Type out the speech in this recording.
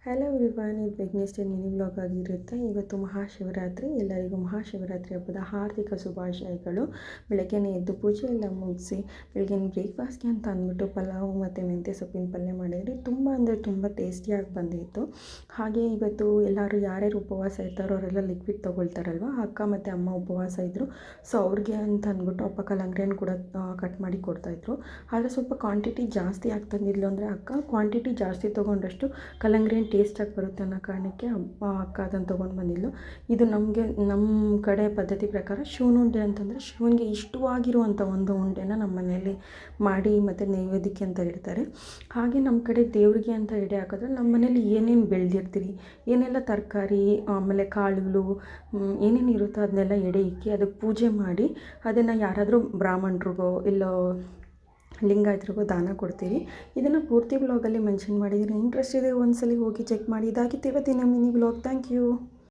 Hello everyone, ಇದು Vignesh mini blog ಆಗಿರುತ್ತೆ. ಇವತ್ತು ಮಹಾಶಿವರಾತ್ರಿ. ಎಲ್ಲರಿಗೂ ಮಹಾಶಿವರಾತ್ರಿ ಹಬ್ಬದ ಹಾರ್ದಿಕ ಶುಭಾಶಯಗಳು. ಬೆಳಗ್ಗೆನೇ ಎದ್ದು ಪೂಜೆ ಎಲ್ಲ ಮುಗಿಸಿ ಬೆಳಗ್ಗಿನ ಬ್ರೇಕ್ಫಾಸ್ಟ್ಗೆ ಅಂತ ಅಂದ್ಬಿಟ್ಟು ಪಲಾವು ಮತ್ತು ಮೆಂತ್ಯ ಸೊಪ್ಪಿನ ಪಲ್ಯ ಮಾಡಿದ್ರಿ. ತುಂಬ ಅಂದರೆ ತುಂಬ ಟೇಸ್ಟಿಯಾಗಿ ಬಂದಿತ್ತು. ಹಾಗೆ ಇವತ್ತು ಎಲ್ಲರೂ ಯಾರ್ಯಾರು ಉಪವಾಸ ಇರ್ತಾರೋ ಅವರೆಲ್ಲ ಲಿಕ್ವಿಡ್ ತೊಗೊಳ್ತಾರಲ್ವ, ಅಕ್ಕ ಮತ್ತು ಅಮ್ಮ ಉಪವಾಸ ಇದ್ದರು. ಸೊ ಅವ್ರಿಗೆ ಅಂತ ಅಂದ್ಬಿಟ್ಟು ಅಪ್ಪ ಕಲ್ಲಂಗಡಿಯನ್ನು ಕೂಡ ಕಟ್ ಮಾಡಿ ಕೊಡ್ತಾಯಿದ್ರು. ಆದರೆ ಸ್ವಲ್ಪ ಕ್ವಾಂಟಿಟಿ ಜಾಸ್ತಿ ಆಗ್ತಂದಿದ್ಲು. ಅಂದರೆ ಅಕ್ಕ ಕ್ವಾಂಟಿಟಿ ಜಾಸ್ತಿ ತೊಗೊಂಡಷ್ಟು ಕಲ್ಲಂಗಡಿ ಟೇಸ್ಟಾಗಿ ಬರುತ್ತೆ ಅನ್ನೋ ಕಾರಣಕ್ಕೆ ಅಕ್ಕ ಅದನ್ನು ತೊಗೊಂಡು ಬಂದಿದ್ಲು. ಇದು ನಮ್ಮ ಕಡೆ ಪದ್ಧತಿ ಪ್ರಕಾರ ಶಿವನ ಉಂಡೆ ಅಂತಂದರೆ ಶಿವನಿಗೆ ಇಷ್ಟವಾಗಿರುವಂಥ ಒಂದು ಉಂಡೆನ ನಮ್ಮ ಮನೆಯಲ್ಲಿ ಮಾಡಿ ಮತ್ತು ನೈವೇದ್ಯಕ್ಕೆ ಅಂತ ಇಡ್ತಾರೆ. ಹಾಗೆ ನಮ್ಮ ಕಡೆ ದೇವರಿಗೆ ಅಂತ ಎಡೆ ಹಾಕಿದ್ರೆ ನಮ್ಮ ಮನೇಲಿ ಏನೇನು ಬೆಳೆದಿರ್ತೀರಿ, ಏನೆಲ್ಲ ತರಕಾರಿ ಆಮೇಲೆ ಕಾಳುಗಳು ಏನೇನು ಇರುತ್ತೋ ಅದನ್ನೆಲ್ಲ ಎಡೆ ಇಕ್ಕಿ ಅದಕ್ಕೆ ಪೂಜೆ ಮಾಡಿ ಅದನ್ನು ಯಾರಾದರೂ ಬ್ರಾಹ್ಮಣರಿಗೋ ಇಲ್ಲೋ ಲಿಂಗಾಯತರಿಗೋ ದಾನ ಕೊಡ್ತೀವಿ. ಇದನ್ನು ಪೂರ್ತಿ ಬ್ಲಾಗಲ್ಲಿ ಮೆನ್ಷನ್ ಮಾಡಿದ್ದೀನಿ. ಇಂಟ್ರೆಸ್ಟ್ ಇದೆ ಒಂದ್ಸಲಿ ಹೋಗಿ ಚೆಕ್ ಮಾಡಿ. ಇದಾಗಿತ್ತು ಇವತ್ತಿನ ಮಿನಿ ಬ್ಲಾಗ್. Thank you.